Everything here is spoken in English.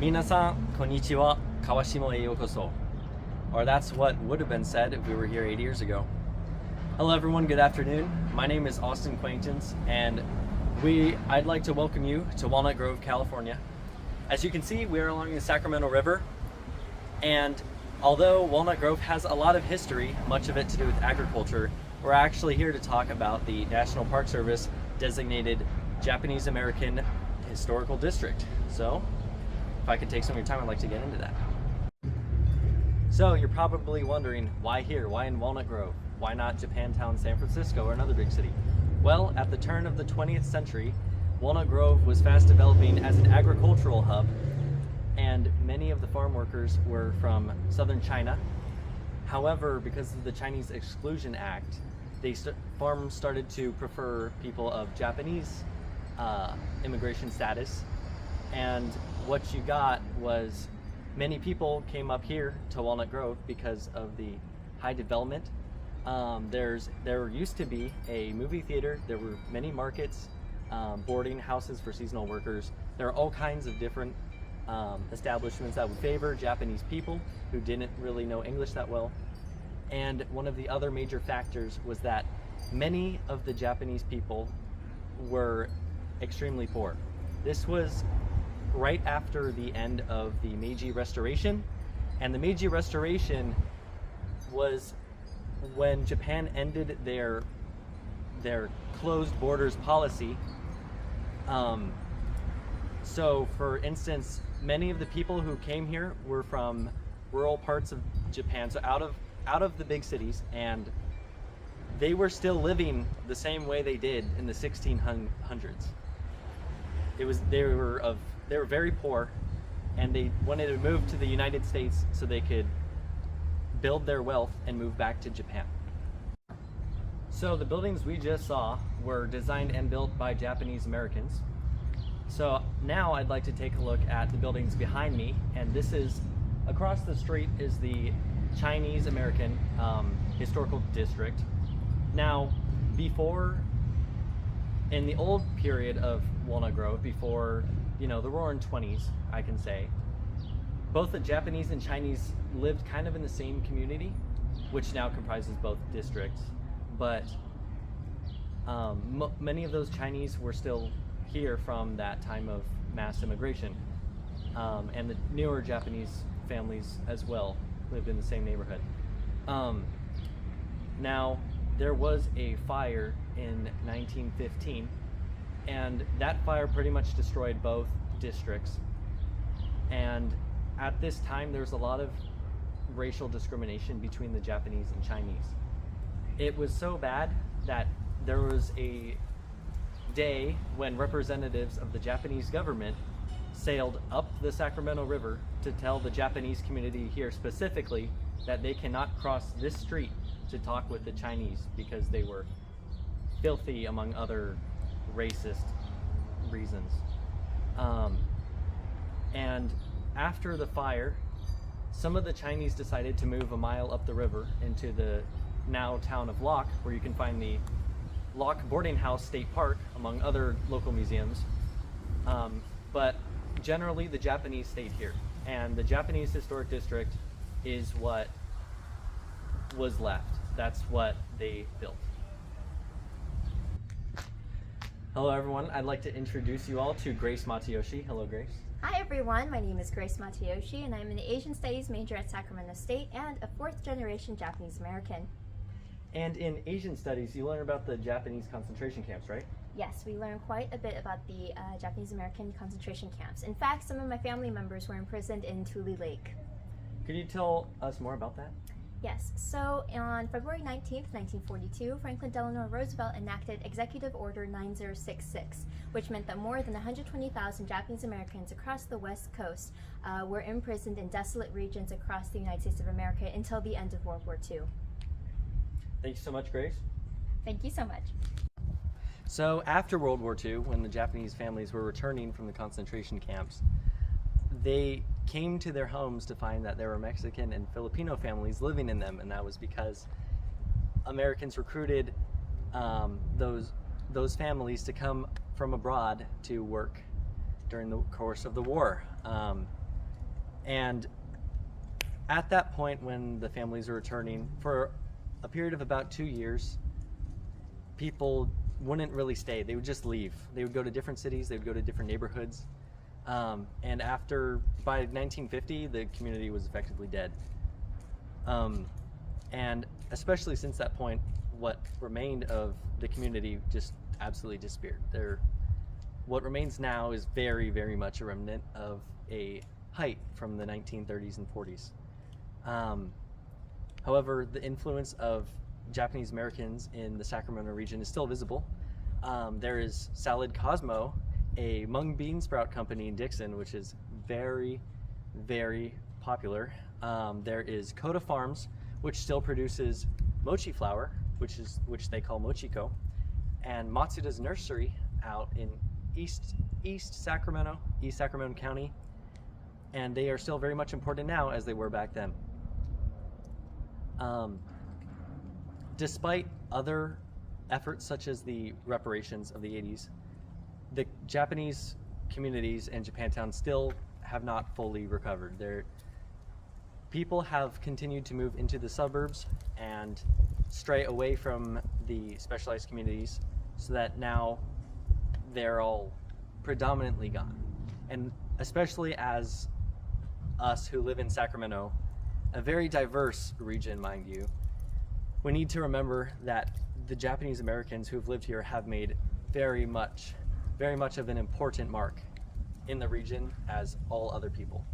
Minasan, konnichiwa, Kawashimo e yokoso. Or that's what would have been said if we were here 80 years ago. Hello everyone, good afternoon. My name is Austin Quaintance, and I'd like to welcome you to Walnut Grove, California. As you can see, we're along the Sacramento River, and although Walnut Grove has a lot of history, much of it to do with agriculture, we're actually here to talk about the National Park Service designated Japanese American Historical District. So, if I could take some of your time, I'd like to get into that. So, you're probably wondering, why here? Why in Walnut Grove? Why not Japantown, San Francisco, or another big city? Well, at the turn of the 20th century, Walnut Grove was fast developing as an agricultural hub, and many of the farm workers were from southern China. However, because of the Chinese Exclusion Act, farms started to prefer people of Japanese immigration status, and what you got was many people came up here to Walnut Grove because of the high development. There used to be a movie theater, there were many markets, boarding houses for seasonal workers. There are all kinds of different establishments that would favor Japanese people who didn't really know English that well. And one of the other major factors was that many of the Japanese people were extremely poor. This was right after the end of the Meiji Restoration, and the Meiji Restoration was when Japan ended their closed borders policy. So for instance, many of the people who came here were from rural parts of Japan, so out of the big cities, and they were still living the same way they did in the 1600s. They were very poor, and they wanted to move to the United States so they could build their wealth and move back to Japan. So the buildings we just saw were designed and built by Japanese Americans. So now I'd like to take a look at the buildings behind me, and this is, across the street is the Chinese American Historical District. Now, in the old period of Walnut Grove, before, the Roaring 20s, I can say, both the Japanese and Chinese lived kind of in the same community, which now comprises both districts, but many of those Chinese were still here from that time of mass immigration, and the newer Japanese families as well lived in the same neighborhood. Now, there was a fire in 1915, and that fire pretty much destroyed both districts. And at this time, there's a lot of racial discrimination between the Japanese and Chinese. It was so bad that there was a day when representatives of the Japanese government sailed up the Sacramento River to tell the Japanese community here specifically that they cannot cross this street to talk with the Chinese because they were filthy, among other racist reasons. And after the fire, some of the Chinese decided to move a mile up the river into the now town of Locke, where you can find the Locke Boarding House State Park, among other local museums. But generally the Japanese stayed here, and the Japanese Historic District is what was left. That's what they built. Hello everyone, I'd like to introduce you all to Grace Matayoshi. Hello Grace. Hi everyone, my name is Grace Matayoshi, and I'm an Asian Studies major at Sacramento State and a fourth generation Japanese American. And in Asian Studies, you learn about the Japanese concentration camps, right? Yes, we learned quite a bit about the Japanese American concentration camps. In fact, some of my family members were imprisoned in Tule Lake. Could you tell us more about that? Yes, so on February 19th, 1942, Franklin Delano Roosevelt enacted Executive Order 9066, which meant that more than 120,000 Japanese Americans across the West Coast were imprisoned in desolate regions across the United States of America until the end of World War II. Thank you so much, Grace. Thank you so much. So after World War II, when the Japanese families were returning from the concentration camps, they came to their homes to find that there were Mexican and Filipino families living in them, and that was because Americans recruited those families to come from abroad to work during the course of the war. And at that point, when the families were returning, for a period of about 2 years, people wouldn't really stay. They would just leave. They would go to different cities, they would go to different neighborhoods. And by 1950, the community was effectively dead. And especially since that point, what remained of the community just absolutely disappeared. What remains now is very, very much a remnant of a height from the 1930s and 40s. However, the influence of Japanese Americans in the Sacramento region is still visible. There is Salad Cosmo, a mung bean sprout company in Dixon, which is very, very popular. There is Coda Farms, which still produces mochi flour, which they call mochiko, and Matsuda's Nursery out in East Sacramento County, and they are still very much important now as they were back then. Despite other efforts such as the reparations of the 80s, the Japanese communities in Japantown still have not fully recovered. People have continued to move into the suburbs and stray away from the specialized communities, so that now they're all predominantly gone. And especially as us who live in Sacramento, a very diverse region, mind you, we need to remember that the Japanese Americans who have lived here have made very much of an important mark in the region as all other people.